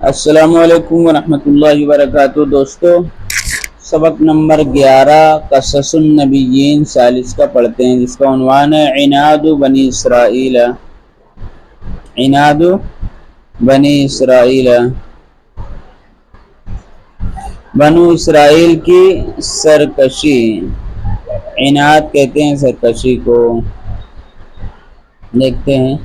السلام علیکم ورحمۃ اللہ وبرکاتہ دوستو، سبق نمبر 11 قصص النبیین ثالث کا پڑھتے ہیں، جس کا عنوان ہے عناد بنی اسرائیل۔ عناد بنی اسرائیل، بنو اسرائیل کی سرکشی۔ عناد کہتے ہیں سرکشی کو۔ دیکھتے ہیں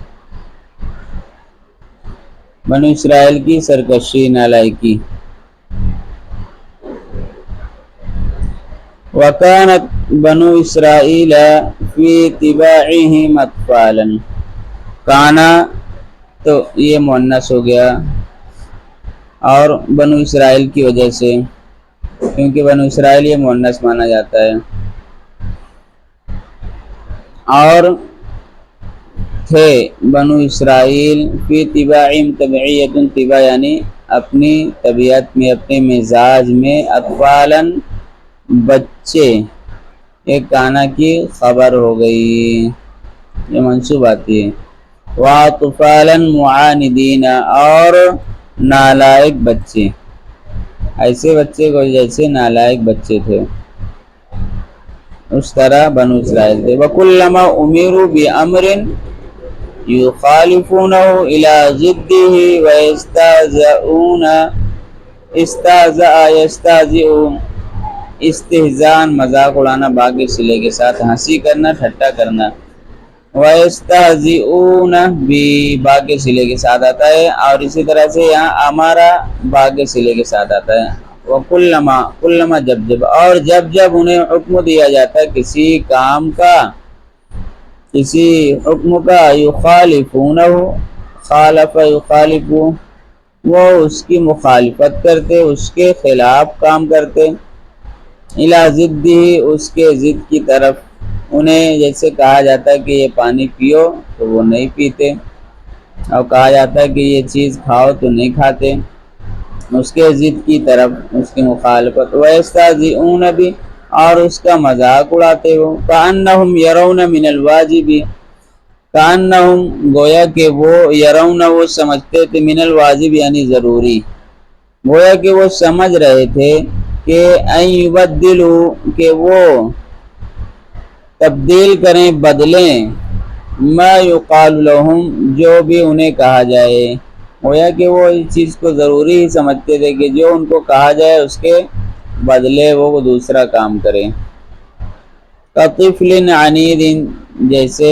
بنو اسرائیل کی سرکشی، نالائکی۔ وَكَانَتْ بنو اسرائیل فی طِبَاعِهِمْ اطفالا۔ کانا تو یہ مؤنث ہو گیا، اور بنو اسرائیل کی وجہ سے، کیونکہ بنو اسرائیل یہ مؤنث مانا جاتا ہے، اور تھے بنو اسرائیل فی طباعہم، طبعیت، طبع یعنی اپنی طبیعت میں، اپنے مزاج میں، اطفالا بچے، ایک کانا کی خبر ہو گئی، یہ منصوب آتی ہے۔ وَأَطْفَالًا مُعَانِدِينَ، اور نالائق بچے، ایسے بچے کو جیسے نالائق بچے تھے، اس طرح بنو اسرائیل تھے۔ وَكُلَّمَا أُمِرُوا بِأَمْرٍ يُخَالِفُونَهُ إِلَى ضِدِّهِ وَيَسْتَهْزِئُونَ يَسْتَهْزِئُ، استہزاء مذاق اڑانا، باقی صلے کے ساتھ ہنسی کرنا، ٹھٹا کرنا۔ وَيَسْتَهْزِئُونَ بھی باقی صلے کے ساتھ آتا ہے، اور اسی طرح سے یہاں ہمارا باقی صلے کے ساتھ آتا ہے۔ وَكُلَّمَا جب، اور جب انہیں حکم دیا جاتا ہے کسی کام کا، کسی حکم کا، یخالفونہ، خالف یخالف، وہ اس کی مخالفت کرتے، اس کے خلاف کام کرتے، الی ضدہ، اس کے ضد کی طرف۔ انہیں جیسے کہا جاتا ہے کہ یہ پانی پیو تو وہ نہیں پیتے، اور کہا جاتا ہے کہ یہ چیز کھاؤ تو نہیں کھاتے، اس کے ضد کی طرف، اس کی مخالفت۔ وَيَسْتَهْزِئُونَ بھی، اور اس کا مذاق اڑاتے ہو۔ كَأَنَّهُمْ يَرَوْنَ مِنَ الْوَاجِبِ، كَأَنَّهُمْ گویا کہ وہ، يَرَوْنَ وہ سمجھتے تھے، من الواجب یعنی ضروری، گویا کہ وہ سمجھ رہے تھے کہ أَن يُبَدِّلُوا، کہ وہ تبدیل کریں، بدلیں، ما يُقَالُ لَهُمْ، جو بھی انہیں کہا جائے، گویا کہ وہ اس چیز کو ضروری ہی سمجھتے تھے کہ جو ان کو کہا جائے اس کے بدلے وہ دوسرا کام کرے۔ كَطِفْلٍ عَنِيدٍ، جیسے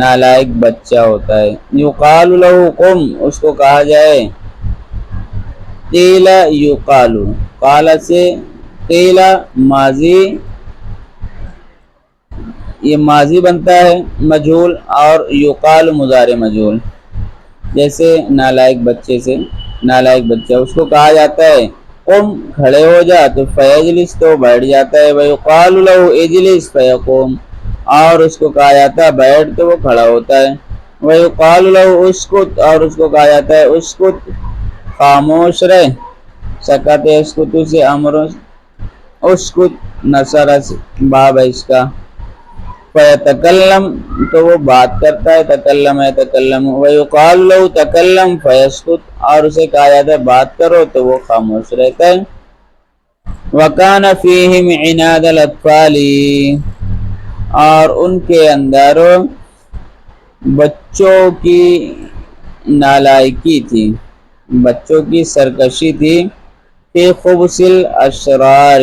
نالائق بچہ ہوتا ہے۔ يُقَالُ لَهُ قُمْ، اس کو کہا جائے، قِيلَ يُقَالُ، قال سے قِيلَ ماضی، یہ ماضی بنتا ہے مجہول، اور یقال مضارع مجہول۔ جیسے نالائق بچے سے، نالائق بچہ، اس کو کہا جاتا ہے قم، کھڑے ہو جا، تو فیجلس، تو بیٹھ جاتا ہے۔ وَيُقَالُ لَهُ اجلس فیقوم، اور اس کو کہا جاتا ہے بیٹھ، تو وہ کھڑا ہوتا ہے۔ وَيُقَالُ لَهُ اسکت، اور اس کو کہا جاتا ہے اسکت، خاموش رہ، سکت یسکت سے امر، اسکت نصر باب ہے اس کا۔ فَيَتَكَلَّمْ، تو وہ بات کرتا ہے، تکلم یتکلم۔ وَيُقَالُ لَهُ تَكَلَّمْ فَيَسْكُتْ، اور اسے کہا جاتا ہے بات کرو، تو وہ خاموش رہتا ہے۔ وَكَانَ فِيهِمْ عِنَادَ الْأَطْفَالِ، اور ان کے اندر بچوں کی نالائکی تھی، بچوں کی سرکشی تھی۔ فِي خُبُثِ الْأَشْرَارِ،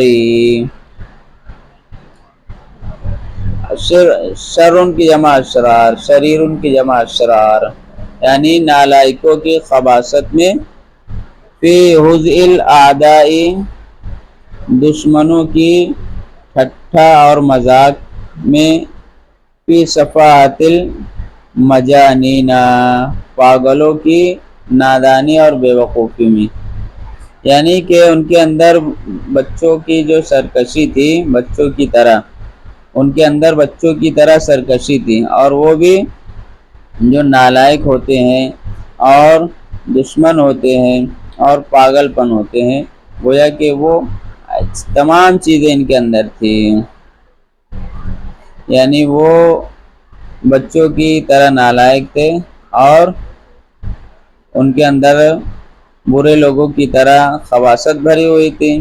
شرن کی جمع اشرار، شریرن کی جمع اشرار، یعنی نالائکوں کی خباثت میں۔ فی ہزء الاعداء، دشمنوں کی ٹھٹھا اور مذاق میں۔ فی سفاہۃ المجانین، پاگلوں کی نادانی اور بے وقوفی میں، یعنی کہ ان کے اندر بچوں کی جو سرکشی تھی، بچوں کی طرح، ان کے اندر بچوں کی طرح سرکشی تھی، اور وہ بھی جو نالائق ہوتے ہیں اور دشمن ہوتے ہیں اور پاگل پن ہوتے ہیں، گویا کہ وہ تمام چیزیں ان کے اندر تھی، یعنی وہ بچوں کی طرح نالائق تھے، اور ان کے اندر برے لوگوں کی طرح خباثت بھری ہوئی تھی،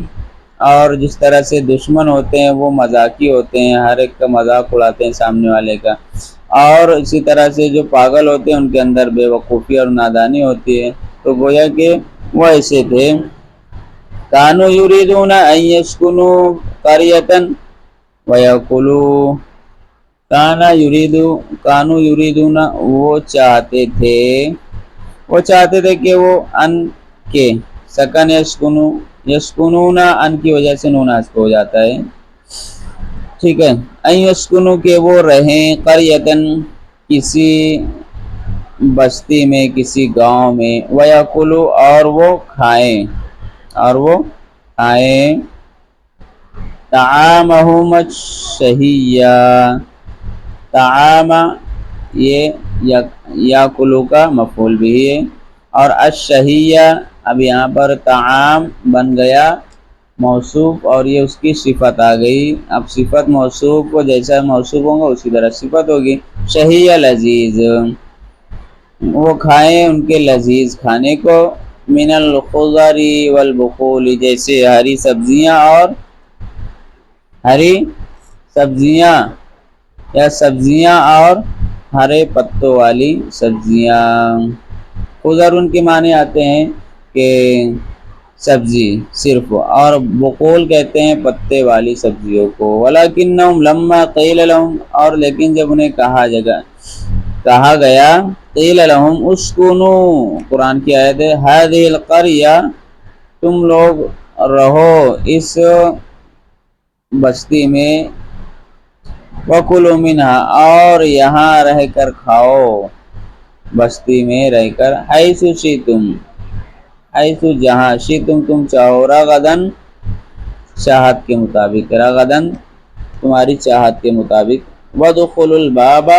اور جس طرح سے دشمن ہوتے ہیں وہ مذاقی ہوتے ہیں، ہر ایک کا مذاق اڑاتے ہیں سامنے والے کا، اور اسی طرح سے جو پاگل ہوتے ہیں ان کے اندر بے وقوفی اور نادانی ہوتی ہے۔ تو گویا کہ وہ ایسے تھے، کانوا یریدون ان یسکنوا قریۃ ویأکلوا، کانوا یریدون وہ چاہتے تھے کہ وہ ان کے سکن یسکنون ان کی وجہ سے نون حذف ہو جاتا ہے، ٹھیک ہے، ان یسکنوا کہ وہ رہیں قریۃ کسی بستی میں، کسی گاؤں میں، ویأکلوا اور وہ کھائیں طعامہم الشہیہ، طعام یہ یاکلو کا مفعول بھی ہے، اور الشہیہ اب یہاں پر طعام بن گیا موصوف اور یہ اس کی صفت آ گئی۔ اب صفت موصوف کو جیسا موصوف ہوگا اسی طرح صفت ہوگی، شہیہ لذیذ، وہ کھائیں ان کے لذیذ کھانے کو، من الخضر والبقول، جیسے ہری سبزیاں یا سبزیاں اور ہرے پتوں والی سبزیاں۔ خضر ان کے معنی آتے ہیں کہ سبزی صرف، اور بقول کہتے ہیں پتے والی سبزیوں کو۔ وَلَكِنَّهُمْ لَمَّا قِيلَ لَهُمْ، اور لیکن جب انہیں کہا گیا قِيلَ لَهُمْ اسْكُنُوا، قرآن کی آیت ہے، هَذِهِ الْقَرْيَةَ، تم لوگ رہو اس بستی میں، وَكُلُوا مِنْهَا، اور یہاں رہ کر کھاؤ، بستی میں رہ کر، حَيْثُ شِئْتُمْ، حَيْثُ جہاں، شِئْتُمْ تم چاہو، رَغَدًا چاہت کے مطابق، رَغَدًا تمہاری چاہت کے مطابق، وَادْخُلُوا الْبَابَ،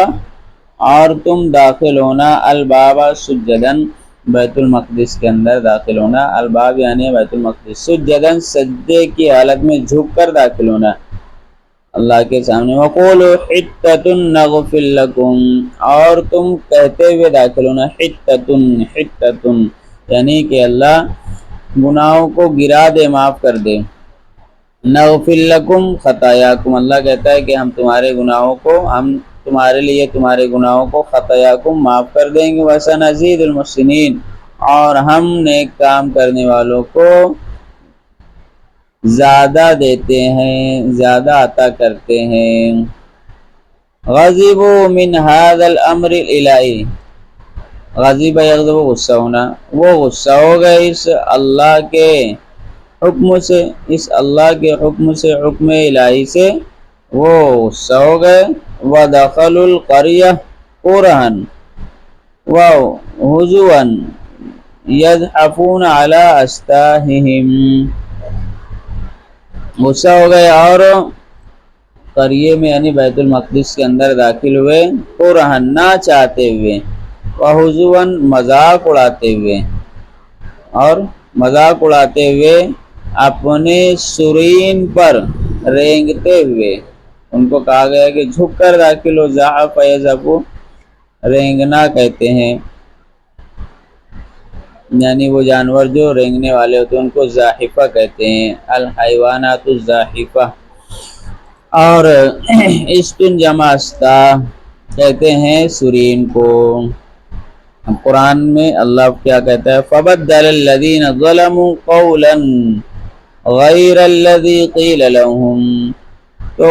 اور تم داخل ہونا، الباب سجدن، بیت المقدس کے اندر داخل ہونا، الباب یعنی بیت المقدس، سجدن سجدے کی حالت میں جھک کر داخل ہونا اللہ کے سامنے، وَقُولُوا حِطَّةٌ نَغْفِرْ لَكُمْ، اور تم کہتے ہوئے داخل ہونا، حِطَّةٌ یعنی کہ اللہ گناہوں کو گرا دے، معاف کر دے، نَغْفِرْ لَكُمْ خطاياكم، اللہ کہتا ہے کہ ہم تمہارے گناہوں کو، ہم تمہارے لیے تمہارے گناہوں کو خطاياكم معاف کر دیں گے، وَسَنَزِيدُ الْمُحْسِنِينَ، اور ہم نیک کام کرنے والوں کو زیادہ دیتے ہیں، زیادہ عطا کرتے ہیں۔ غضبوا من هذا الامر الالہی، غضب یغضب غصہ ہونا، وہ غصہ ہو گئے اس اللہ کے حکم سے، اس اللہ کے حکم سے، حکم الہی سے وہ غصہ ہو گئے، وَدَخَلُوا الْقَرْيَةَ كُرَهًا وَحُزُوًا يَزْحَفُونَ عَلَىٰ أَسْتَاحِهِمْ، غصہ ہو گئے اور قریے میں یعنی بیت المقدس کے اندر داخل ہوئے، کرہن نہ چاہتے ہوئے، وحضواً مذاق اڑاتے ہوئے، اور مذاق اڑاتے ہوئے، اپنے سرین پر رینگتے ہوئے، ان کو کہا گیا کہ جھک کر داخل ہو، زحف یزحف رینگنا کہتے ہیں، یعنی وہ جانور جو رینگنے والے ہوتے ہیں ان کو زاحفہ کہتے ہیں، الحیوانات الزاحفہ، اور استن جمع استا کہتے ہیں سرین کو۔ قرآن میں اللہ کیا کہتا ہے، فَبَدَّلَ الَّذِينَ ظَلَمُوا قَوْلًا غَيْرَ الَّذِي قِيلَ لَهُمْ، تو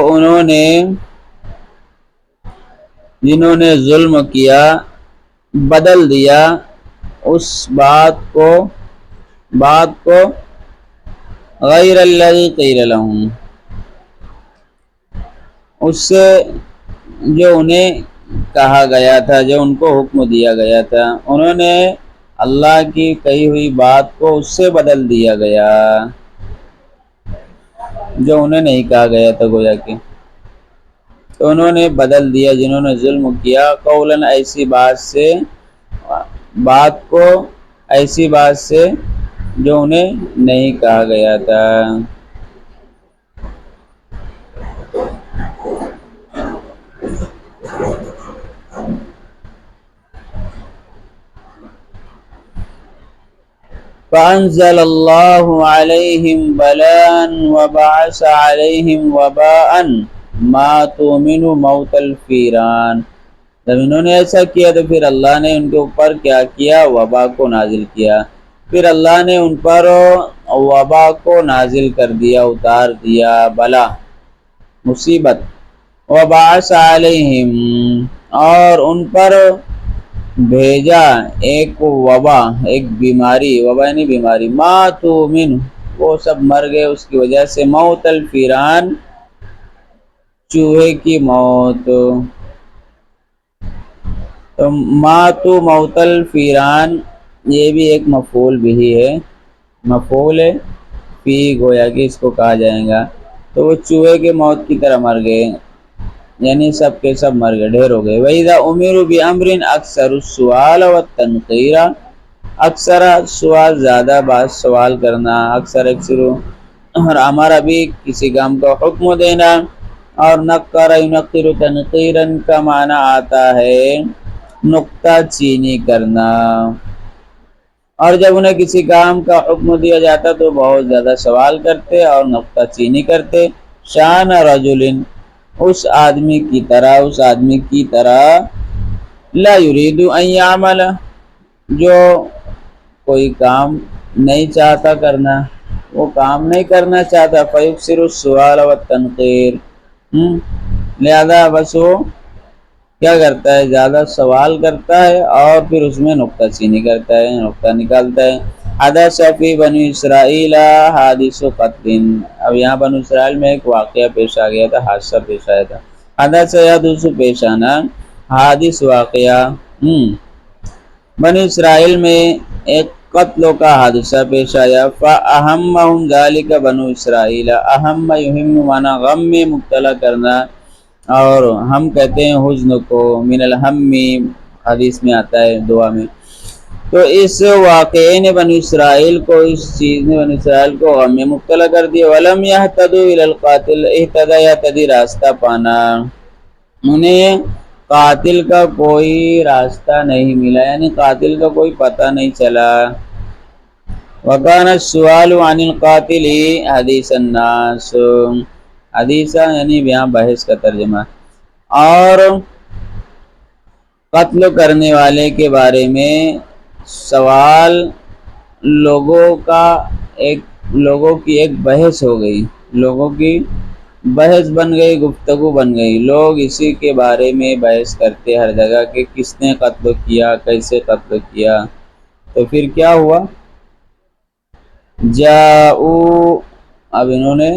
جنہوں نے ظلم کیا بدل دیا اس بات کو غیر الذی قیل لہم، اس سے جو انہیں کہا گیا تھا، جو ان کو حکم دیا گیا تھا، انہوں نے اللہ کی کہی ہوئی بات کو اس سے بدل دیا گیا جو انہیں نہیں کہا گیا تھا، گویا کہ تو انہوں نے بدل دیا، جنہوں نے ظلم کیا، قولاً ایسی بات کو جو انہیں نہیں کہا گیا تھا۔ فأنزل الله عليهم بلاء وبعث عليهم وباء ماتوا منه موت الفیران۔ جب انہوں نے ایسا کیا تو پھر اللہ نے ان کے اوپر کیا کیا؟ وبا کو نازل کیا۔ پھر اللہ نے ان پر وبا کو نازل کر دیا، اتار دیا، بلا، مصیبت۔ وبعث علیہم، اور ان پر بھیجا ایک وبا، ایک بیماری، وبا یعنی بیماری، ماتوا منہ، وہ سب مر گئے اس کی وجہ سے، موت الفیران، چوہے کی موت۔ تو ماتوا موت الفیران یہ بھی ایک مفعول بھی ہے، مفعول ہے فی، گویا کہ اس کو کہا جائے گا۔ تو وہ چوہے کے موت کی طرح مر گئے، یعنی سب کے سب مر گئے، ڈھیر ہو گئے۔ وَإِذَا أُمِرُوا بِأَمْرٍ أَكْثَرُوا السُّؤَالَ وَالتَّنْقِيرَ، اکثر سوال، زیادہ بات، سوال کرنا، اکثر اور ہمارا بھی کسی کام کا حکم دینا، اور نقر ینقر تنقیرا کا معنی آتا ہے نقطہ چینی کرنا۔ اور جب انہیں کسی کام کا حکم دیا جاتا تو بہت زیادہ سوال کرتے اور نقطہ چینی کرتے۔ شان رجل، اس آدمی کی طرح، اس آدمی کی طرح، لا یرید ان یعمل، جو کوئی کام نہیں چاہتا کرنا، وہ کام نہیں کرنا چاہتا، فیکثر السؤال والتنقیر، لہذا بس وہ کیا کرتا ہے؟ زیادہ سوال کرتا ہے اور پھر اس میں نقطہ چینی کرتا ہے، نقطہ نکالتا ہے۔ حدث فی بنی اسرائیل حادث قتل، اب یہاں بنی اسرائیل میں ایک واقعہ پیش آ گیا تھا، حادثہ پیش آیا تھا۔ حدث یحدث پیش آنا، حادث واقعہ، بنی اسرائیل میں ایک قتلوں کا حادثہ پیش آیا۔ فَأَهَمَّهُمْ ذَلِكَ بنو اسرائیل، اہم یہم معنی غم میں مبتلا کرنا، اور ہم کہتے ہیں حزن کو، من الہم، حدیث میں آتا ہے دعا میں۔ تو اس واقعے نے بنی اسرائیل کو، اس چیز نے بنی اسرائیل کو غم میں مبتلا کر دیا۔ وَلَمْ يَهْتَدُوا إِلَى الْقَاتِلِ، اہتدى یہتدی، راستہ پانا، انہیں قاتل کا کوئی راستہ نہیں ملا، یعنی قاتل کا کوئی پتہ نہیں چلا۔ وَكَانَ السُّؤَالُ عَنِ الْقَاتِلِ حَدِيثَ النَّاسِ، حدیثہ یعنی یہاں بحث کا ترجمہ، اور قتل کرنے والے کے بارے میں سوال، لوگوں کی ایک بحث ہو گئی، لوگوں کی بحث بن گئی، گفتگو بن گئی، لوگ اسی کے بارے میں بحث کرتے ہر جگہ کہ کس نے قتل کیا، کیسے قتل کیا۔ تو پھر کیا ہوا؟ جاؤ، اب انہوں نے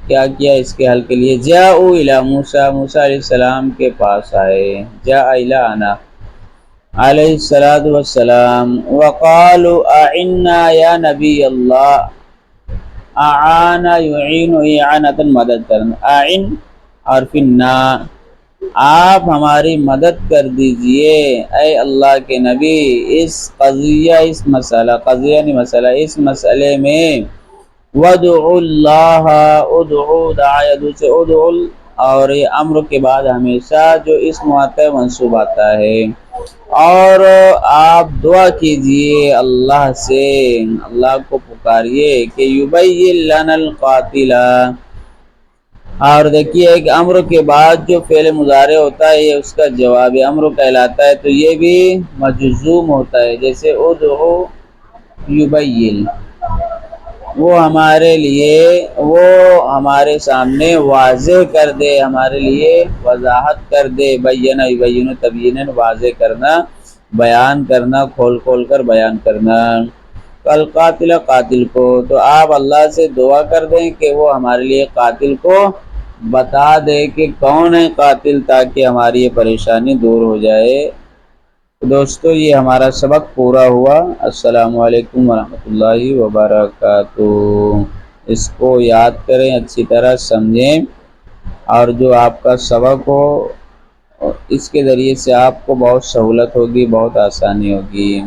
کیا کیا اس کے حل کے لیے؟ جاؤ الی موسیٰ، موسیٰ علیہ السلام کے پاس آئے، جاء الینا علیہ السلام، وقالوا اعنا یا نبی اللہ، اعانا یعین، اعانتا مدد کرنا، اعن اور پھر نا، آپ ہماری مدد کر دیجئے اے اللہ کے نبی، اس قضیہ، اس مسئلہ، قضیہ نہیں مسئلہ، اس مسئلے میں، وَادْعُوا اللَّهَ، ادعو، دعا سے ادعو، اور یہ امر کے بعد ہمیشہ جو اسم آتا ہے منصوب آتا ہے، اور آپ دعا کیجئے اللہ سے، اللہ کو پکاریے کہ یبین لنا القاتل، اور دیکھیے ایک امر کے بعد جو فعل مضارع ہوتا ہے یہ اس کا جواب امر کہلاتا ہے، تو یہ بھی مجزوم ہوتا ہے، جیسے ادعو یبین، وہ ہمارے لیے، وہ ہمارے سامنے واضح کر دے، ہمارے لیے وضاحت کر دے، بینا یبین تبیینا، واضح کرنا، بیان کرنا، کھول کھول کر بیان کرنا، القاتل، قاتل کو، تو آپ اللہ سے دعا کر دیں کہ وہ ہمارے لیے قاتل کو بتا دے کہ کون ہے قاتل، تاکہ ہماری یہ پریشانی دور ہو جائے۔ دوستو یہ ہمارا سبق پورا ہوا۔ السلام علیکم ورحمۃ اللہ وبرکاتہ۔ اس کو یاد کریں، اچھی طرح سمجھیں، اور جو آپ کا سبق ہو اس کے ذریعے سے آپ کو بہت سہولت ہوگی، بہت آسانی ہوگی۔